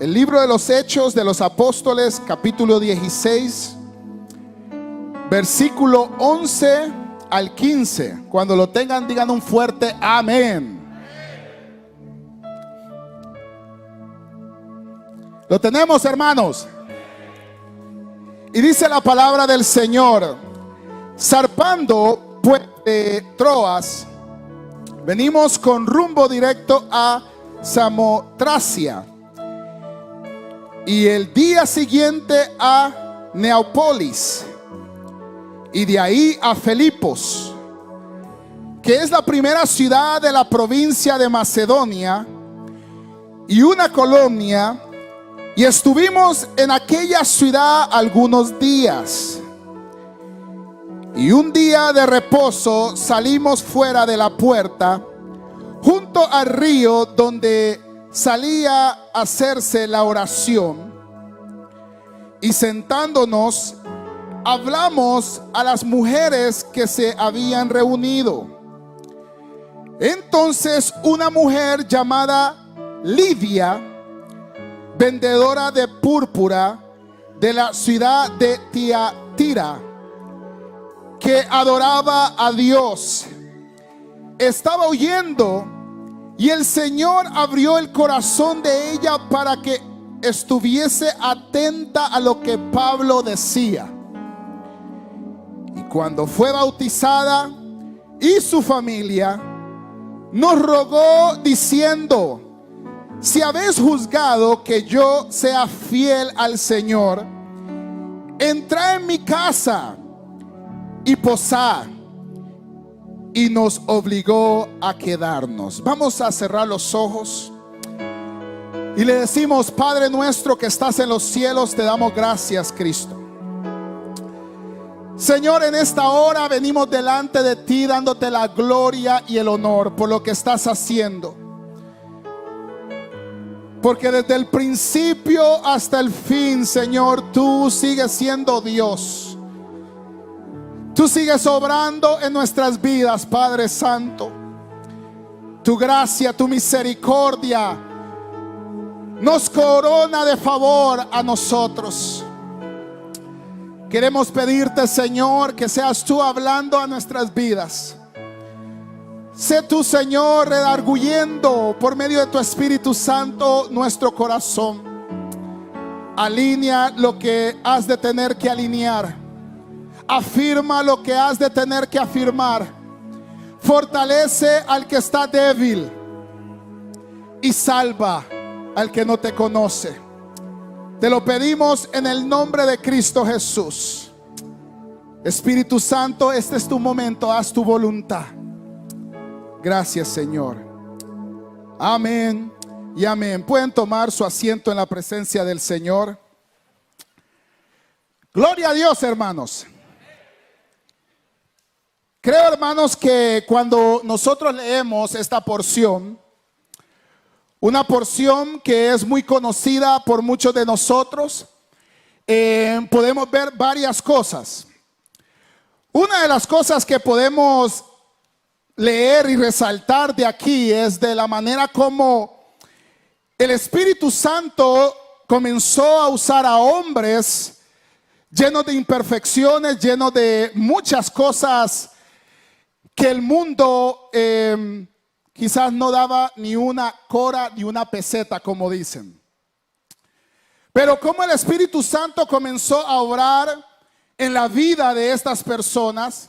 El libro de los Hechos de los Apóstoles, capítulo 16, versículo 11 al 15. Cuando lo tengan, digan un fuerte amén. ¿Lo tenemos, hermanos? Y dice la palabra del Señor: zarpando pues de Troas, venimos con rumbo directo a Samotracia, y el día siguiente a Neápolis, y de ahí a Filipos, que es la primera ciudad de la provincia de Macedonia y una colonia, y estuvimos en aquella ciudad algunos días. Y un día de reposo salimos fuera de la puerta, junto al río donde salía a hacerse la oración, y sentándonos hablamos a las mujeres que se habían reunido. Entonces una mujer llamada Lidia, vendedora de púrpura de la ciudad de Tiatira, que adoraba a Dios, estaba oyendo, y el Señor abrió el corazón de ella para que estuviese atenta a lo que Pablo decía. Y cuando fue bautizada y su familia, nos rogó diciendo: si habéis juzgado que yo sea fiel al Señor, entrad en mi casa y posad. Y nos obligó a quedarnos. Vamos a cerrar los ojos y le decimos: Padre nuestro que estás en los cielos, te damos gracias, Cristo. Señor, en esta hora venimos delante de ti dándote la gloria y el honor por lo que estás haciendo, porque desde el principio hasta el fin, Señor, tú sigues siendo Dios. Tú sigues obrando en nuestras vidas, Padre Santo. Tu gracia, tu misericordia nos corona de favor a nosotros. Queremos pedirte, Señor, que seas tú hablando a nuestras vidas. Sé tú, Señor, redarguyendo por medio de tu Espíritu Santo nuestro corazón. Alinea lo que has de tener que alinear. Afirma lo que has de tener que afirmar. Fortalece al que está débil y salva al que no te conoce. Te lo pedimos en el nombre de Cristo Jesús. Espíritu Santo, este es tu momento, haz tu voluntad. Gracias, Señor. Amén y amén. Pueden tomar su asiento en la presencia del Señor. Gloria a Dios, hermanos. Creo, hermanos, que cuando nosotros leemos esta porción, una porción que es muy conocida por muchos de nosotros, podemos ver varias cosas. Una de las cosas que podemos leer y resaltar de aquí es de la manera como el Espíritu Santo comenzó a usar a hombres llenos de imperfecciones, llenos de muchas cosas que el mundo quizás no daba ni una cora ni una peseta, como dicen. Pero como el Espíritu Santo comenzó a obrar en la vida de estas personas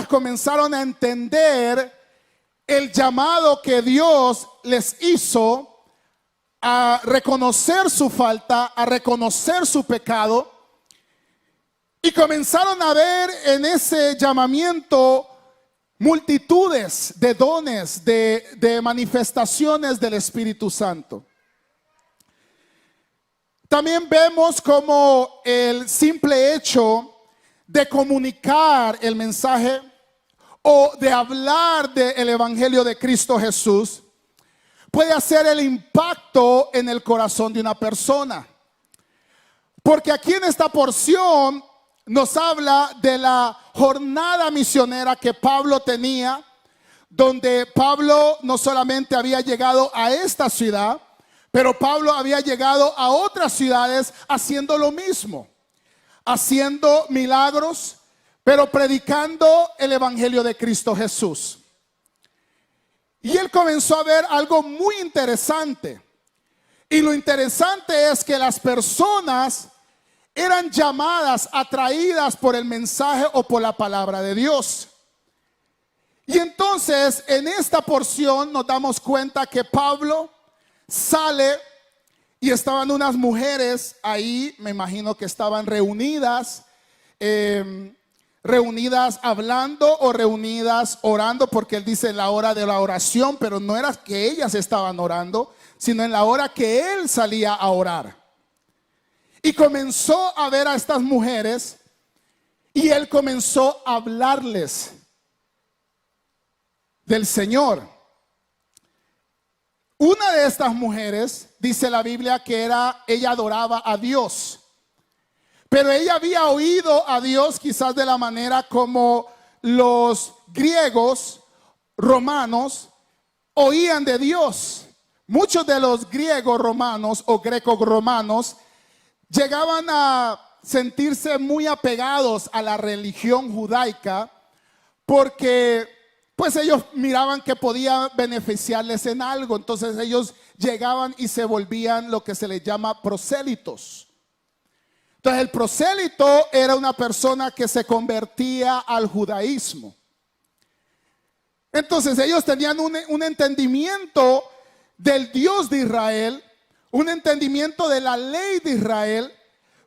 comenzaron a entender el llamado que Dios les hizo a reconocer su falta, a reconocer su pecado. Y comenzaron a ver en ese llamamiento multitudes de dones, de manifestaciones del Espíritu Santo. También vemos como el simple hecho de comunicar el mensaje o de hablar del Evangelio de Cristo Jesús puede hacer el impacto en el corazón de una persona. Porque aquí en esta porción nos habla de la jornada misionera que Pablo tenía, donde Pablo no solamente había llegado a esta ciudad, Pero Pablo había llegado a otras ciudades haciendo lo mismo, haciendo milagros, pero predicando el evangelio de Cristo Jesús. Y él comenzó a ver algo muy interesante. Y lo interesante es que las personas eran llamadas, atraídas por el mensaje o por la palabra de Dios. Y entonces en esta porción nos damos cuenta que Pablo sale y estaban unas mujeres ahí, me imagino que estaban reunidas, reunidas hablando o reunidas orando, porque él dice en la hora de la oración, pero no era que ellas estaban orando, sino en la hora que él salía a orar. Y comenzó a ver a estas mujeres y él comenzó a hablarles del Señor. Una de estas mujeres, dice la Biblia, que ella adoraba a Dios. Pero ella había oído a Dios quizás de la manera como los griegos romanos oían de Dios. Muchos de los griegos romanos o greco-romanos llegaban a sentirse muy apegados a la religión judaica porque pues ellos miraban que podía beneficiarles en algo. Entonces ellos llegaban y se volvían lo que se les llama prosélitos. Entonces el prosélito era una persona que se convertía al judaísmo. Entonces ellos tenían un entendimiento del Dios de Israel, un entendimiento de la ley de Israel,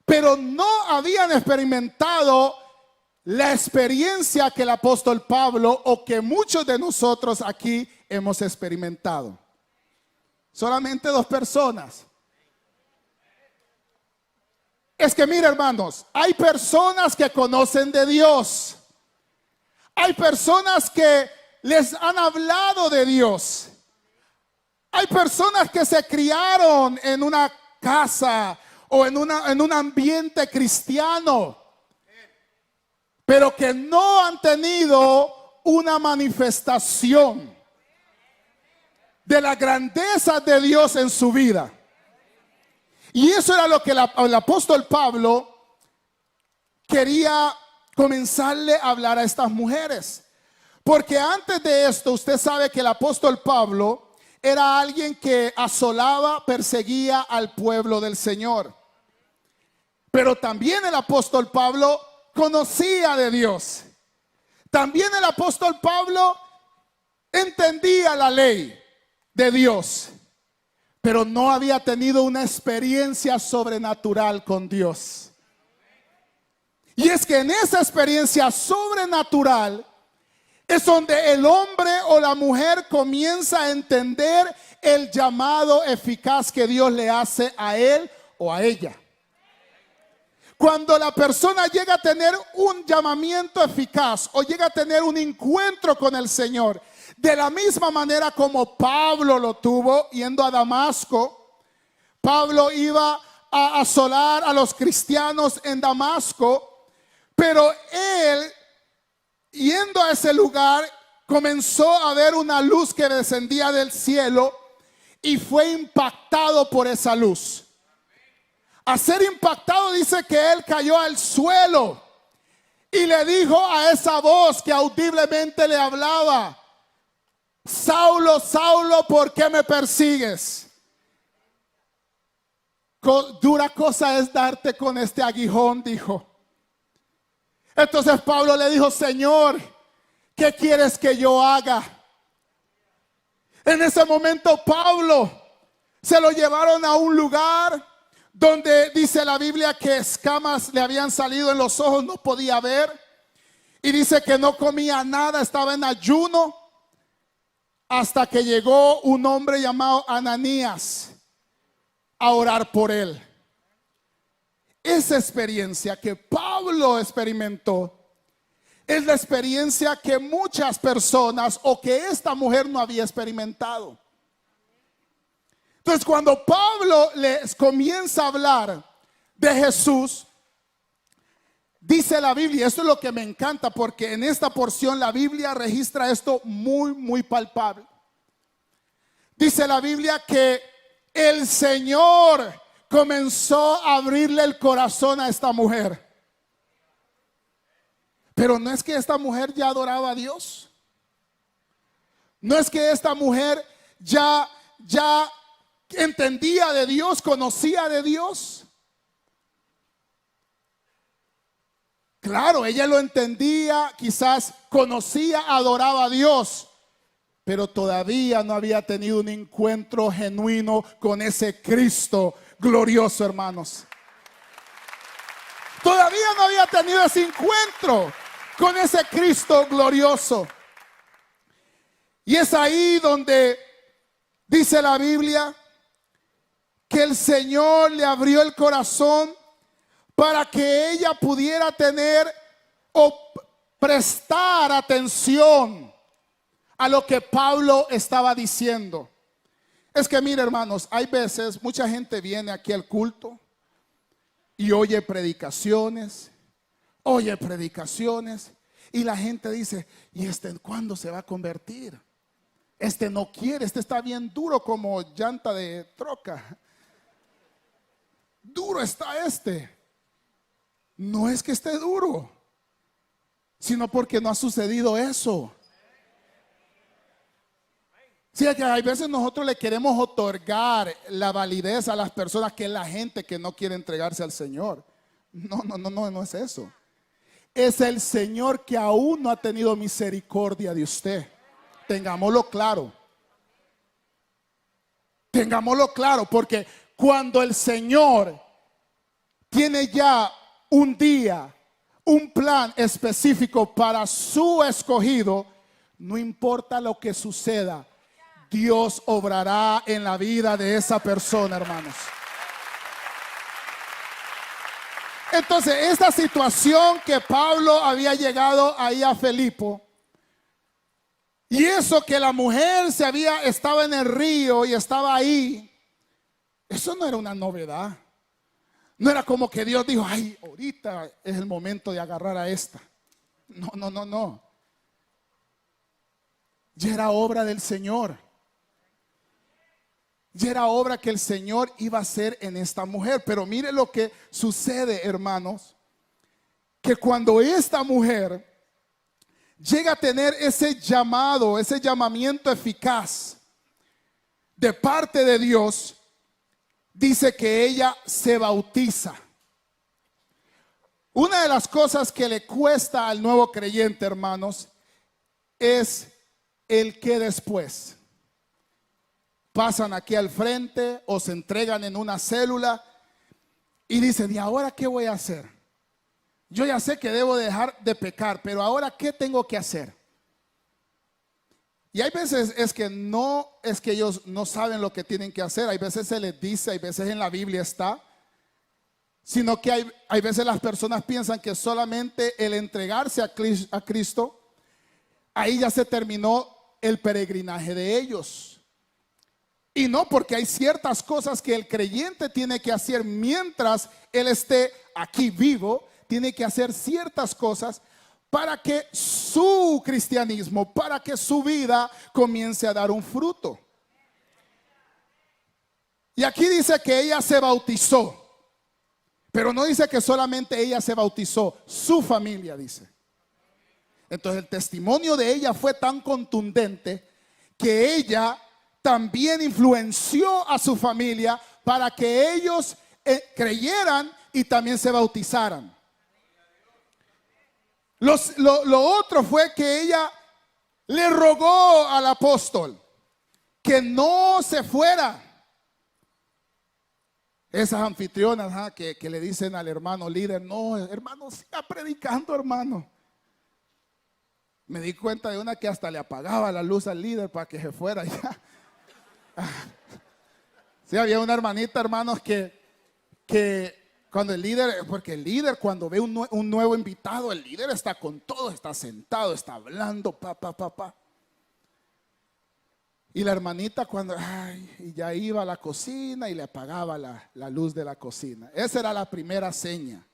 pero no habían experimentado la experiencia que el apóstol Pablo o que muchos de nosotros aquí hemos experimentado. Solamente 2 personas. Es que mira, hermanos, hay personas que conocen de Dios. Hay personas que les han hablado de Dios. Hay personas que se criaron en una casa o en un ambiente cristiano, pero que no han tenido una manifestación de la grandeza de Dios en su vida. Y eso era lo que el apóstol Pablo quería comenzarle a hablar a estas mujeres. Porque antes de esto, usted sabe que el apóstol Pablo era alguien que asolaba, perseguía al pueblo del Señor. Pero también el apóstol Pablo conocía de Dios. También el apóstol Pablo entendía la ley de Dios, pero no había tenido una experiencia sobrenatural con Dios. Y es que en esa experiencia sobrenatural es donde el hombre o la mujer comienza a entender el llamado eficaz que Dios le hace a él o a ella. Cuando la persona llega a tener un llamamiento eficaz o llega a tener un encuentro con el Señor, de la misma manera como Pablo lo tuvo yendo a Damasco. Pablo iba a asolar a los cristianos en Damasco, pero él, yendo a ese lugar, comenzó a ver una luz que descendía del cielo y fue impactado por esa luz. A ser impactado, dice que él cayó al suelo y le dijo a esa voz que audiblemente le hablaba: Saulo, Saulo, ¿por qué me persigues? Dura cosa es darte con este aguijón, dijo. Entonces Pablo le dijo: Señor, ¿qué quieres que yo haga? En ese momento Pablo se lo llevaron a un lugar donde dice la Biblia que escamas le habían salido en los ojos, no podía ver. Y dice que no comía nada, estaba en ayuno, hasta que llegó un hombre llamado Ananías a orar por él. Esa experiencia que Pablo experimentó es la experiencia que muchas personas o que esta mujer no había experimentado. Entonces, cuando Pablo les comienza a hablar de Jesús, dice la Biblia, esto es lo que me encanta, porque en esta porción la Biblia registra esto muy, muy palpable. Dice la Biblia que el Señor comenzó a abrirle el corazón a esta mujer. Pero no es que esta mujer ya adoraba a Dios. No es que esta mujer ya entendía de Dios, conocía de Dios. Claro, ella lo entendía, quizás conocía, adoraba a Dios, pero todavía no había tenido un encuentro genuino con ese Cristo glorioso, hermanos. Todavía no había tenido ese encuentro con ese Cristo glorioso. Y es ahí donde dice la Biblia que el Señor le abrió el corazón para que ella pudiera tener o prestar atención a lo que Pablo estaba diciendo. Es que mire, hermanos, hay veces mucha gente viene aquí al culto y oye predicaciones, y la gente dice, ¿y este cuándo se va a convertir? Este no quiere, este está bien duro como llanta de troca. Duro está este. No es que esté duro, sino porque no ha sucedido eso. Sí, que hay veces nosotros le queremos otorgar la validez a las personas, que es la gente que no quiere entregarse al Señor. No es eso. Es el Señor que aún no ha tenido misericordia de usted. Tengámoslo claro. Tengámoslo claro, porque cuando el Señor tiene ya un día, un plan específico para su escogido, no importa lo que suceda, Dios obrará en la vida de esa persona, hermanos. Entonces, esta situación que Pablo había llegado ahí a Filipo, y eso que la mujer estaba en el río y estaba ahí, eso no era una novedad. No era como que Dios dijo, ay, ahorita es el momento de agarrar a esta. No. Ya era obra del Señor. Ya era obra que el Señor iba a hacer en esta mujer. Pero mire lo que sucede, hermanos, que cuando esta mujer llega a tener ese llamado, ese llamamiento eficaz de parte de Dios, dice que ella se bautiza. Una de las cosas que le cuesta al nuevo creyente, hermanos, es el que después. Pasan aquí al frente o se entregan en una célula y dicen, ¿y ahora qué voy a hacer? Yo ya sé que debo dejar de pecar, pero ahora ¿qué tengo que hacer? Y hay veces es que ellos no saben lo que tienen que hacer. Hay veces se les dice, hay veces en la Biblia está. Sino que hay veces las personas piensan que solamente el entregarse a Cristo, ahí ya se terminó el peregrinaje de ellos. Y no, porque hay ciertas cosas que el creyente tiene que hacer mientras él esté aquí vivo. Tiene que hacer ciertas cosas para que su cristianismo, para que su vida comience a dar un fruto. Y aquí dice que ella se bautizó, pero no dice que solamente ella se bautizó, su familia dice. Entonces el testimonio de ella fue tan contundente que ella también influenció a su familia para que ellos creyeran y también se bautizaran. Lo otro fue que ella le rogó al apóstol que no se fuera. Esas anfitrionas que le dicen al hermano líder, no, hermano, siga predicando, hermano. Me di cuenta de una que hasta le apagaba la luz al líder para que se fuera ya. Sí, había una hermanita, hermanos, que cuando el líder, porque el líder cuando ve un nuevo invitado, el líder está con todo, está sentado, está hablando, Y la hermanita cuando, y ya iba a la cocina y le apagaba la luz de la cocina. Esa era la primera seña.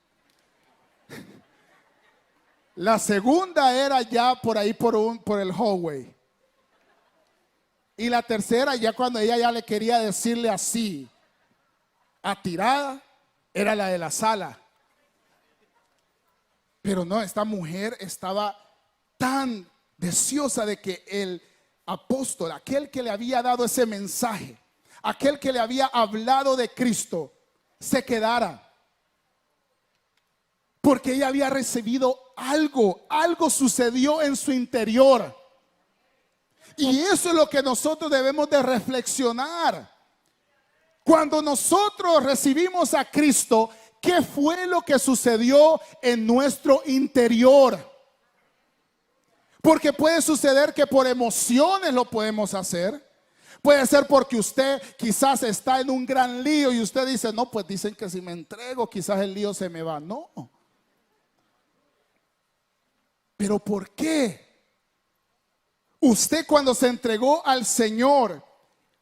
La segunda era ya por ahí por el hallway. Y la tercera, ya cuando ella ya le quería decirle así, atirada, era la de la sala. Pero no, esta mujer estaba tan deseosa de que el apóstol, aquel que le había dado ese mensaje, aquel que le había hablado de Cristo, se quedara. Porque ella había recibido algo sucedió en su interior. Y eso es lo que nosotros debemos de reflexionar. Cuando nosotros recibimos a Cristo, ¿qué fue lo que sucedió en nuestro interior? Porque puede suceder que por emociones lo podemos hacer. Puede ser porque usted quizás está en un gran lío y usted dice, no, pues dicen que si me entrego quizás el lío se me va. No. ¿Pero por qué? Usted cuando se entregó al Señor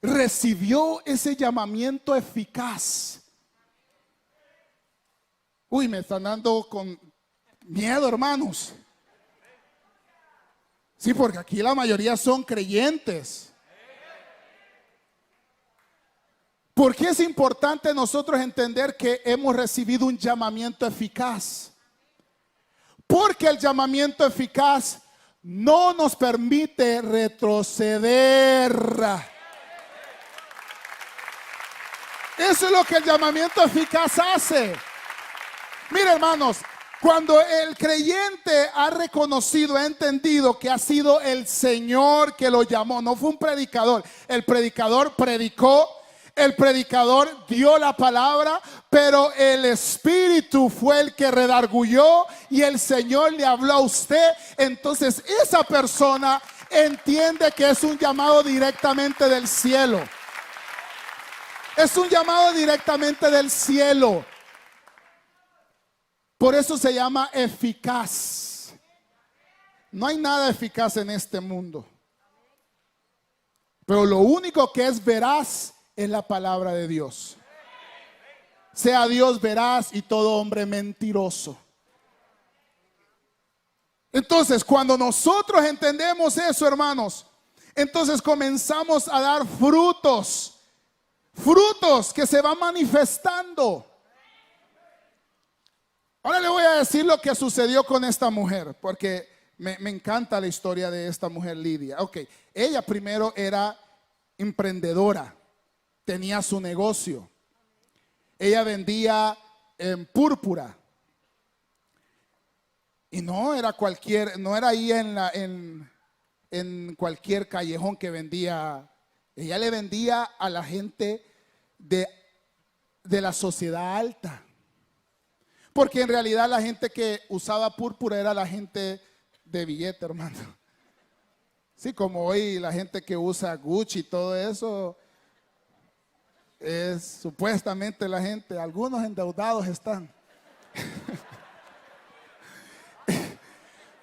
recibió ese llamamiento eficaz. Uy, me están dando con miedo, hermanos. Sí, porque aquí la mayoría son creyentes. ¿Por qué es importante nosotros entender que hemos recibido un llamamiento eficaz? Porque el llamamiento eficaz no nos permite retroceder. Eso es lo que el llamamiento eficaz hace. Mire, hermanos, cuando el creyente ha reconocido, ha entendido que ha sido el Señor que lo llamó, no fue un predicador. El predicador predicó, el predicador dio la palabra, pero el Espíritu fue el que redarguyó y el Señor le habló a usted. Entonces esa persona entiende que es un llamado directamente del cielo. Es un llamado directamente del cielo. Por eso se llama eficaz. No hay nada eficaz en este mundo. Pero lo único que es veraz es la palabra de Dios. Sea Dios veraz y todo hombre mentiroso. Entonces, cuando nosotros entendemos eso, hermanos, entonces comenzamos a dar frutos. Frutos que se van manifestando. Ahora le voy a decir lo que sucedió con esta mujer, porque me encanta la historia de esta mujer Lidia. Ok, ella primero era emprendedora, tenía su negocio. Ella vendía púrpura. Y no era ahí en cualquier callejón que vendía. Ella le vendía a la gente de la sociedad alta. Porque en realidad la gente que usaba púrpura era la gente de billete, hermano. Sí, como hoy la gente que usa Gucci y todo eso es supuestamente la gente, algunos endeudados están.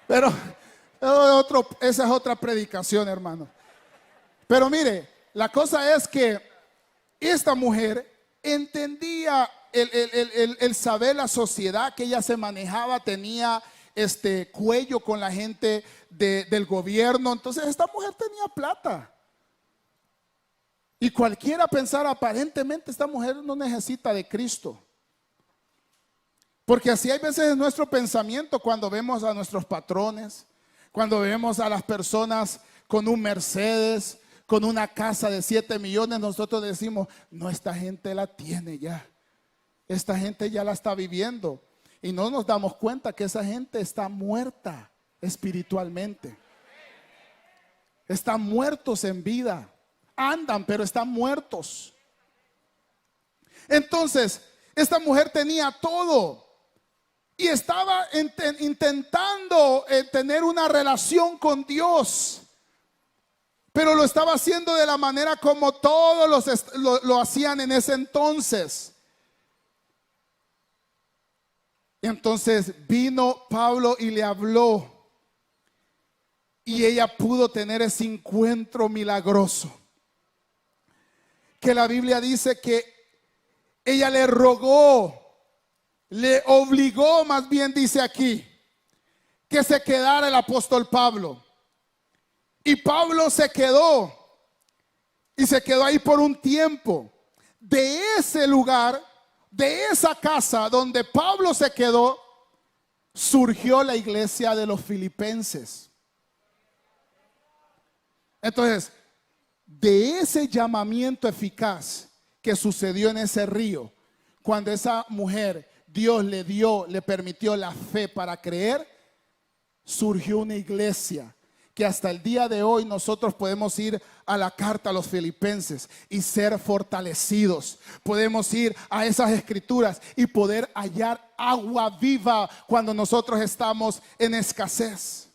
Pero esa es otra predicación, hermano. Pero mire, la cosa es que esta mujer entendía el saber la sociedad que ella se manejaba, tenía cuello con la gente del gobierno. Entonces esta mujer tenía plata. Y cualquiera pensar, aparentemente esta mujer no necesita de Cristo. Porque así hay veces en nuestro pensamiento cuando vemos a nuestros patrones, cuando vemos a las personas con un Mercedes, con una casa de 7 millones, nosotros decimos, no, esta gente la tiene ya. Esta gente ya la está viviendo. Y no nos damos cuenta que esa gente está muerta espiritualmente. Están muertos en vida. Andan, pero están muertos. Entonces, esta mujer tenía todo. Y estaba intentando tener una relación con Dios. Pero lo estaba haciendo de la manera como todos lo hacían en ese entonces. Entonces vino Pablo y le habló. Y ella pudo tener ese encuentro milagroso. Que la Biblia dice que ella le rogó, le obligó, más bien dice aquí, que se quedara el apóstol Pablo. Y Pablo se quedó. y se quedó ahí por un tiempo. De ese lugar, de esa casa donde Pablo se quedó, surgió la iglesia de los filipenses. Entonces, de ese llamamiento eficaz que sucedió en ese río, cuando esa mujer, Dios le permitió la fe para creer, surgió una iglesia que hasta el día de hoy nosotros podemos ir a la carta a los filipenses y ser fortalecidos. Podemos ir a esas escrituras y poder hallar agua viva cuando nosotros estamos en escasez.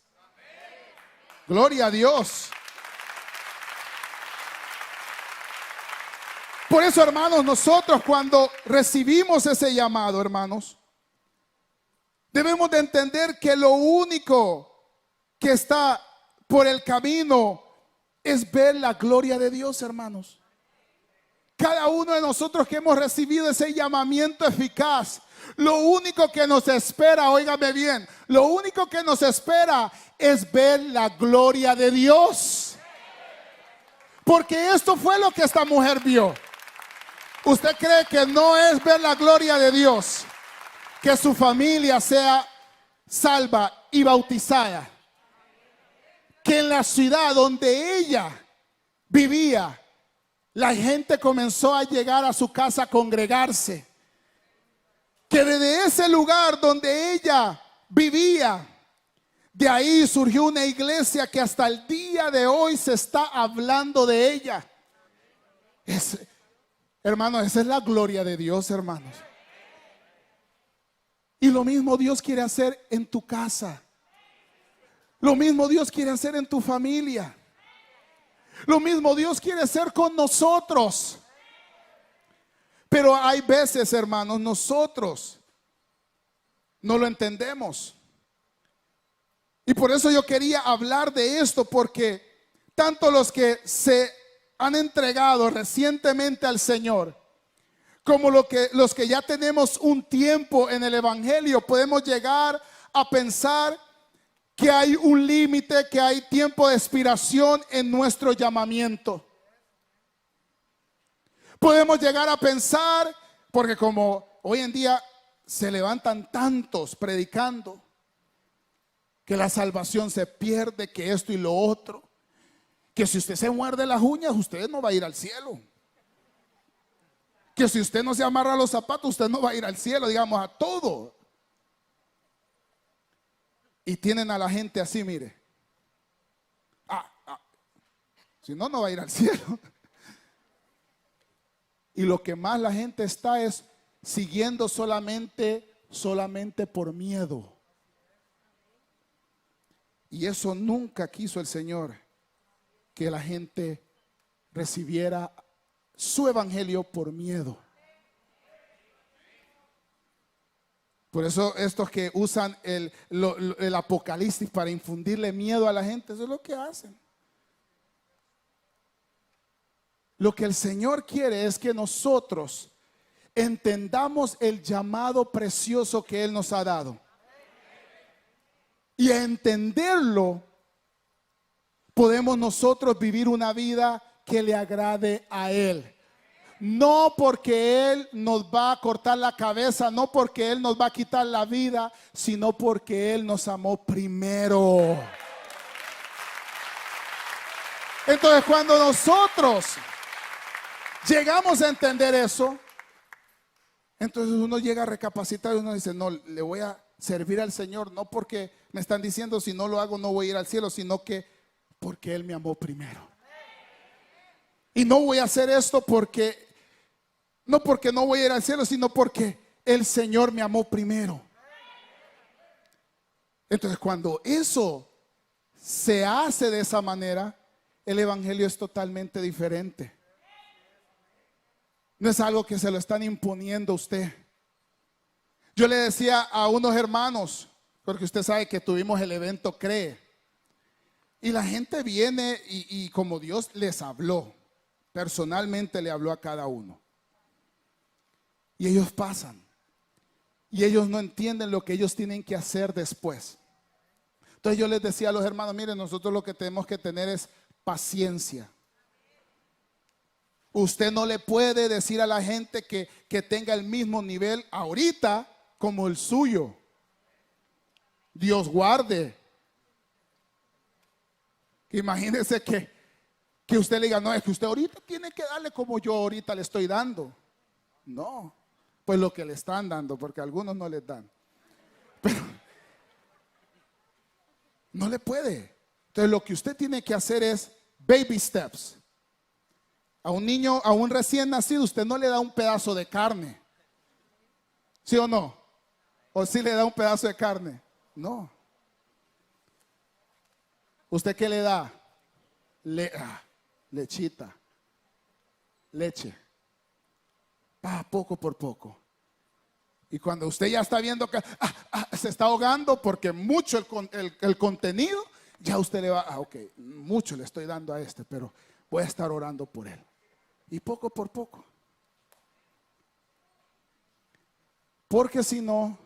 Gloria a Dios. Por eso, hermanos, nosotros cuando recibimos ese llamado, hermanos, debemos de entender que lo único que está por el camino es ver la gloria de Dios, hermanos. Cada uno de nosotros que hemos recibido ese llamamiento eficaz, lo único que nos espera, óigame bien, lo único que nos espera es ver la gloria de Dios. Porque esto fue lo que esta mujer vio. ¿Usted cree que no es ver la gloria de Dios, que su familia sea salva y bautizada? Que en la ciudad donde ella vivía, la gente comenzó a llegar a su casa a congregarse. Que desde ese lugar donde ella vivía, de ahí surgió una iglesia que hasta el día de hoy se está hablando de ella. Hermanos, esa es la gloria de Dios, hermanos. Y lo mismo Dios quiere hacer en tu casa. Lo mismo Dios quiere hacer en tu familia. Lo mismo Dios quiere hacer con nosotros. Pero hay veces, hermanos, nosotros no lo entendemos. Y por eso yo quería hablar de esto, porque tanto los que se han entregado recientemente al Señor, como los que ya tenemos un tiempo en el Evangelio, podemos llegar a pensar que hay un límite, que hay tiempo de expiración en nuestro llamamiento. Podemos llegar a pensar, porque como hoy en día se levantan tantos predicando que la salvación se pierde, que esto y lo otro, que si usted se muerde las uñas, usted no va a ir al cielo. Que si usted no se amarra los zapatos, usted no va a ir al cielo, digamos, a todo. Y tienen a la gente así, mire. Si no, no va a ir al cielo. Y lo que más la gente está es siguiendo solamente por miedo. Y eso nunca quiso el Señor, que la gente recibiera su evangelio por miedo. Por eso estos que usan el Apocalipsis para infundirle miedo a la gente, eso es lo que hacen. Lo que el Señor quiere es que nosotros entendamos el llamado precioso que Él nos ha dado. Y a entenderlo, podemos nosotros vivir una vida que le agrade a Él. No porque Él nos va a cortar la cabeza, no porque Él nos va a quitar la vida, sino porque Él nos amó primero. Entonces, cuando nosotros llegamos a entender eso, entonces uno llega a recapacitar y uno dice, no, le voy a servir al Señor, no porque me están diciendo si no lo hago no voy a ir al cielo, sino que porque Él me amó primero. Y no voy a hacer esto no porque no voy a ir al cielo, sino porque el Señor me amó primero. Entonces, cuando eso se hace de esa manera, el evangelio es totalmente diferente. No es algo que se lo están imponiendo a usted. Yo le decía a unos hermanos, porque usted sabe que tuvimos el evento CREE, y la gente viene y como Dios les habló, personalmente le habló a cada uno. Y ellos pasan. Y ellos no entienden lo que ellos tienen que hacer después. Entonces yo les decía a los hermanos, miren, nosotros lo que tenemos que tener es paciencia. Usted no le puede decir a la gente que tenga el mismo nivel ahorita como el suyo. Dios guarde. Imagínese que usted le diga, no, es que usted ahorita tiene que darle como yo ahorita le estoy dando. No, pues lo que le están dando, porque a algunos no les dan. Pero no le puede. Entonces lo que usted tiene que hacer es baby steps. A un niño, a un recién nacido, usted no le da un pedazo de carne. ¿Sí o no? ¿O sí le da un pedazo de carne? No. ¿Usted qué le da? Lechita, leche. Poco por poco. Y cuando usted ya está viendo que se está ahogando porque mucho el contenido, ya usted le va, ok, mucho le estoy dando a este, pero voy a estar orando por él. Y poco por poco. Porque si no,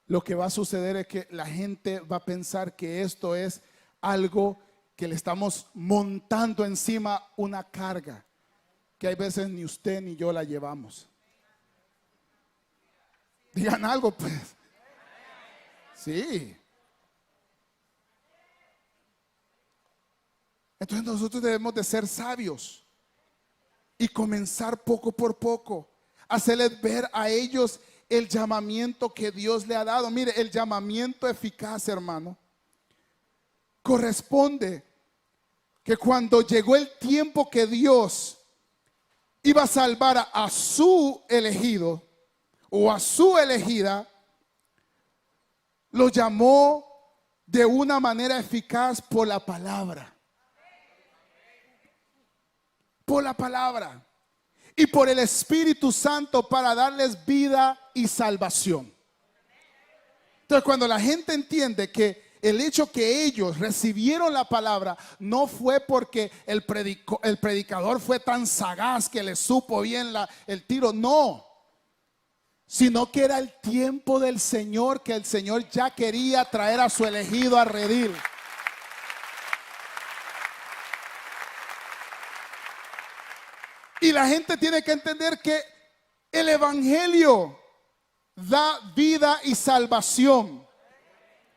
lo que va a suceder es que la gente va a pensar que esto es algo que le estamos montando encima, una carga que hay veces ni usted ni yo la llevamos. Digan algo, pues. Sí. Entonces nosotros debemos de ser sabios y comenzar poco por poco, hacerles ver a ellos el llamamiento que Dios le ha dado. Mire, el llamamiento eficaz, hermano, corresponde que cuando llegó el tiempo que Dios iba a salvar a su elegido o a su elegida, lo llamó de una manera eficaz por la palabra. Por la palabra y por el Espíritu Santo para darles vida y salvación. Entonces, cuando la gente entiende que el hecho que ellos recibieron la palabra no fue porque el predicador fue tan sagaz que le supo bien el tiro, no, sino que era el tiempo del Señor, que el Señor ya quería traer a su elegido a redil. Y la gente tiene que entender que el evangelio da vida y salvación.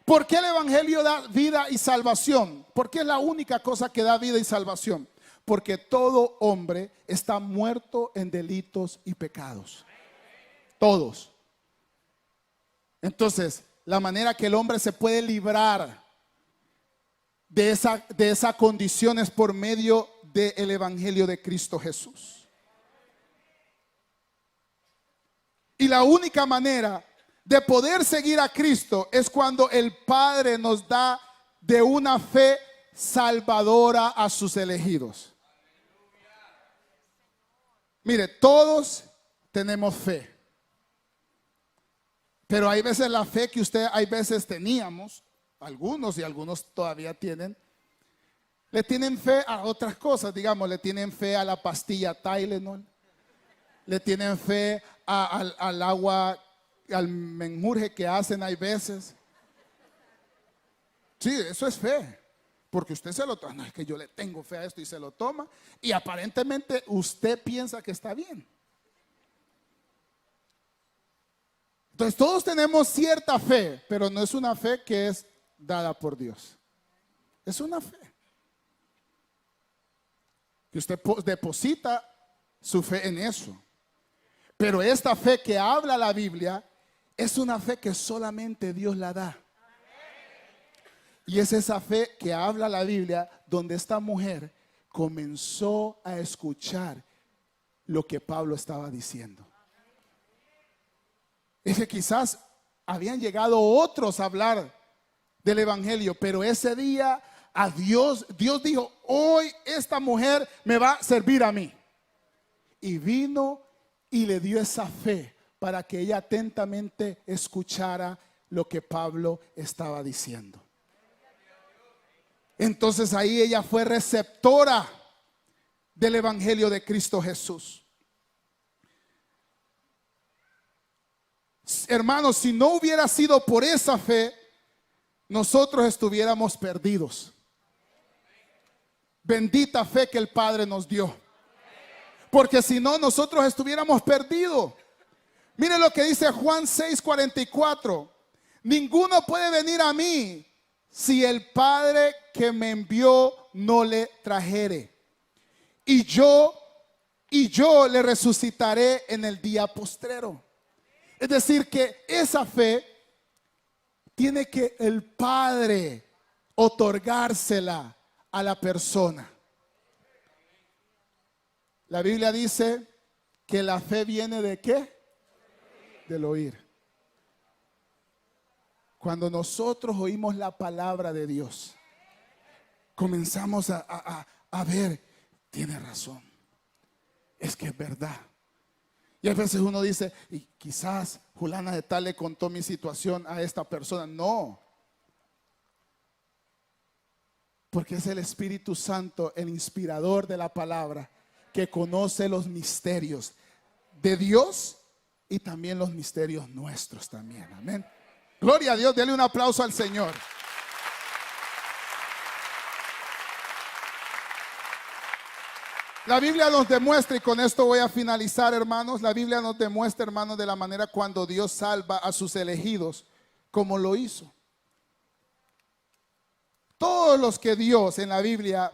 ¿Por qué el evangelio da vida y salvación? Porque es la única cosa que da vida y salvación. Porque todo hombre está muerto en delitos y pecados. Todos. Entonces, la manera que el hombre se puede librar de esa condición es por medio del evangelio de Cristo Jesús. Y la única manera de poder seguir a Cristo es cuando el Padre nos da de una fe salvadora a sus elegidos. Mire, todos tenemos fe. Pero hay veces la fe que hay veces teníamos, algunos y algunos todavía tienen, le tienen fe a otras cosas, digamos, le tienen fe a la pastilla Tylenol, le tienen fe al agua, al menjurje que hacen hay veces. Sí, eso es fe, porque usted se lo toma, no es que yo le tengo fe a esto y se lo toma y aparentemente usted piensa que está bien. Entonces todos tenemos cierta fe, pero no es una fe que es dada por Dios. Es una fe que usted deposita su fe en eso. Pero esta fe que habla la Biblia es una fe que solamente Dios la da. Y es esa fe que habla la Biblia donde esta mujer comenzó a escuchar lo que Pablo estaba diciendo. Es que quizás habían llegado otros a hablar del evangelio, pero ese día a Dios dijo, hoy esta mujer me va a servir a mí. Y vino y le dio esa fe para que ella atentamente escuchara lo que Pablo estaba diciendo. Entonces ahí ella fue receptora del evangelio de Cristo Jesús. Hermanos, si no hubiera sido por esa fe, nosotros estuviéramos perdidos. Bendita fe que el Padre nos dio. porque si no, nosotros estuviéramos perdidos. Mire lo que dice Juan 6:44. Ninguno puede venir a mí si el Padre que me envió no le trajere. Y yo le resucitaré en el día postrero. Es decir, que esa fe tiene que el Padre otorgársela a la persona. La Biblia dice que la fe viene ¿de qué? Del oír. Cuando nosotros oímos la palabra de Dios, comenzamos a ver, tiene razón, es que es verdad. Y a veces uno dice, y quizás fulana de tal le contó mi situación a esta persona. No, porque es el Espíritu Santo, el inspirador de la palabra, que conoce los misterios de Dios y también los misterios nuestros también. Amén. Gloria a Dios, denle un aplauso al Señor. La Biblia nos demuestra, y con esto voy a finalizar, hermanos. La Biblia nos demuestra, hermanos, de la manera cuando Dios salva a sus elegidos, como lo hizo. Todos los que Dios en la Biblia,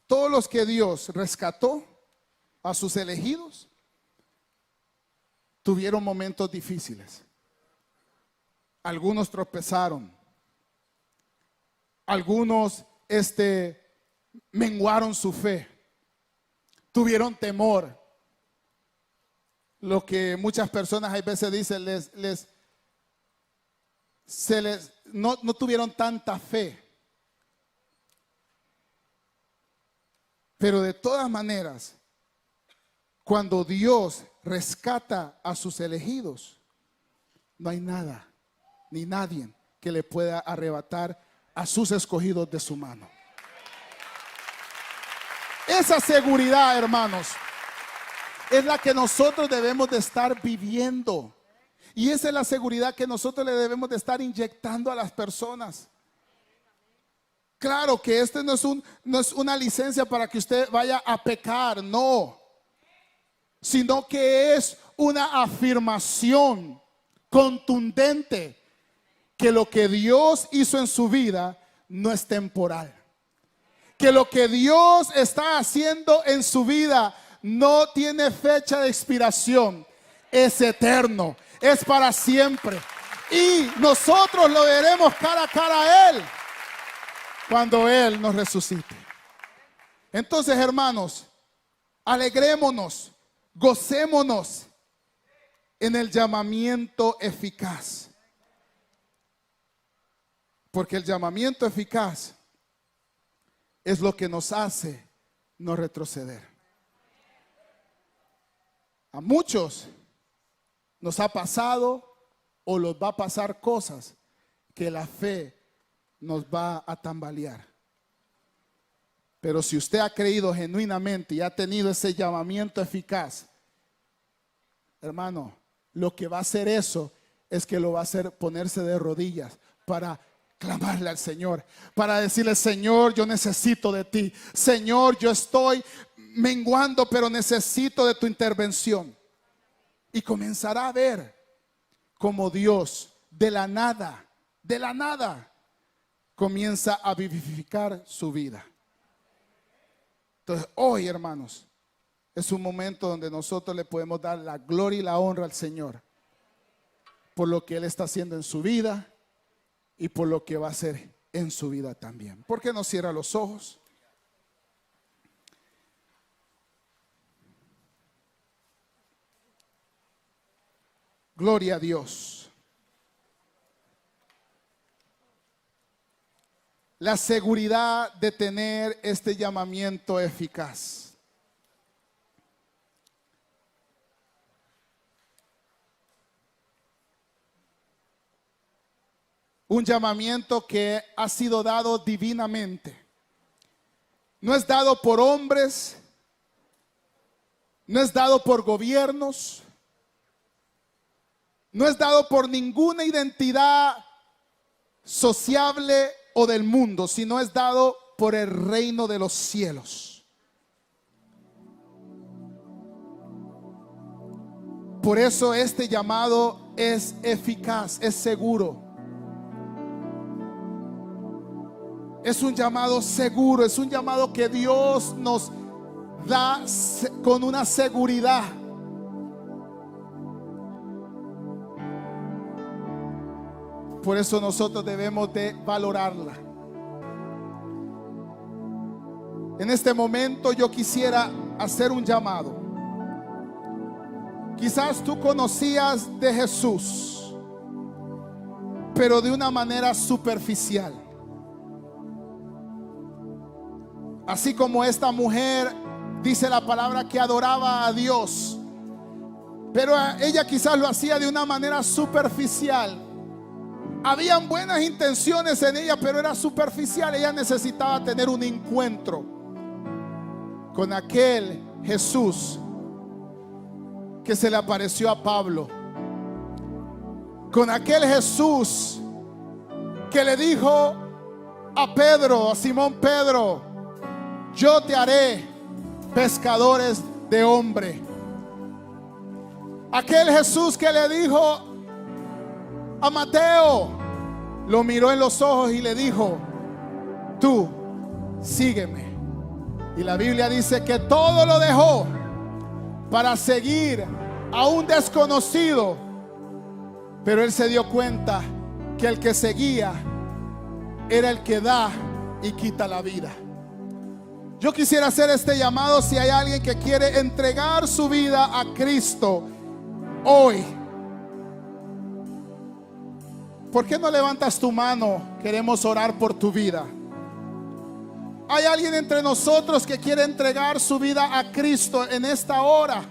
todos los que Dios rescató a sus elegidos, tuvieron momentos difíciles. Algunos tropezaron, algunos menguaron su fe, tuvieron temor. Lo que muchas personas a veces dicen, no tuvieron tanta fe. Pero de todas maneras, cuando Dios rescata a sus elegidos, no hay nada ni nadie que le pueda arrebatar a sus escogidos de su mano. Esa seguridad, hermanos, es la que nosotros debemos de estar viviendo. Y esa es la seguridad que nosotros le debemos de estar inyectando a las personas. Claro que este no es una licencia para que usted vaya a pecar, no. Sino que es una afirmación contundente que lo que Dios hizo en su vida no es temporal. Que lo que Dios está haciendo en su vida no tiene fecha de expiración. Es eterno, es para siempre. Y nosotros lo veremos cara a cara a Él cuando Él nos resucite. Entonces, hermanos, alegrémonos, gocémonos en el llamamiento eficaz. Porque el llamamiento eficaz es lo que nos hace no retroceder. A muchos nos ha pasado o los va a pasar cosas que la fe nos va a tambalear. Pero si usted ha creído genuinamente y ha tenido ese llamamiento eficaz, hermano, lo que va a hacer eso es que lo va a hacer ponerse de rodillas para clamarle al Señor, para decirle: Señor, yo necesito de ti. Señor, yo estoy menguando, pero necesito de tu intervención. Y comenzará a ver cómo Dios de la nada comienza a vivificar su vida. Entonces hoy, hermanos, es un momento donde nosotros le podemos dar la gloria y la honra al Señor por lo que Él está haciendo en su vida y por lo que va a hacer en su vida también. ¿Por qué no cierra los ojos? Gloria a Dios. La seguridad de tener este llamamiento eficaz. Un llamamiento que ha sido dado divinamente. No es dado por hombres, no es dado por gobiernos, no es dado por ninguna identidad sociable o del mundo, sino es dado por el reino de los cielos. Por eso este llamado es eficaz, es seguro. Es un llamado seguro, es un llamado que Dios nos da con una seguridad. Por eso nosotros debemos de valorarla. En este momento yo quisiera hacer un llamado. Quizás tú conocías de Jesús, pero de una manera superficial. Así como esta mujer, dice la palabra, que adoraba a Dios, pero ella quizás lo hacía de una manera superficial. Habían buenas intenciones en ella, pero era superficial. Ella necesitaba tener un encuentro con aquel Jesús que se le apareció a Pablo, con aquel Jesús que le dijo a Pedro, a Simón Pedro: yo te haré pescadores de hombre. Aquel Jesús que le dijo a Mateo, lo miró en los ojos y le dijo: tú sígueme. Y la Biblia dice que todo lo dejó para seguir a un desconocido, pero él se dio cuenta que el que seguía era el que da y quita la vida. Yo quisiera hacer este llamado. Si hay alguien que quiere entregar su vida a Cristo hoy, ¿por qué no levantas tu mano? Queremos orar por tu vida. ¿Hay alguien entre nosotros que quiere entregar su vida a Cristo en esta hora?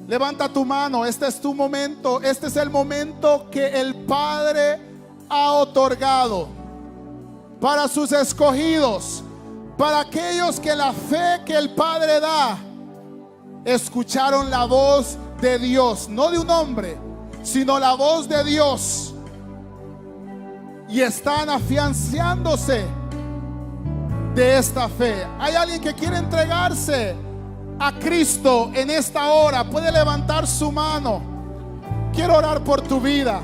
Levanta tu mano. Este es tu momento. Este es el momento que el Padre ha otorgado para sus escogidos, para aquellos que la fe que el Padre da escucharon la voz de Dios, no de un hombre, sino la voz de Dios, y están afianzándose de esta fe. ¿Hay alguien que quiere entregarse a Cristo en esta hora? Puede levantar su mano. Quiero orar por tu vida.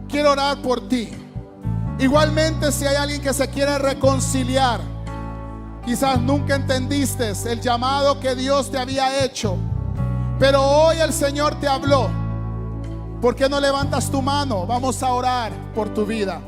Quiero orar por ti. Igualmente, si hay alguien que se quiere reconciliar, quizás nunca entendiste el llamado que Dios te había hecho, pero hoy el Señor te habló. ¿Por qué no levantas tu mano? Vamos a orar por tu vida.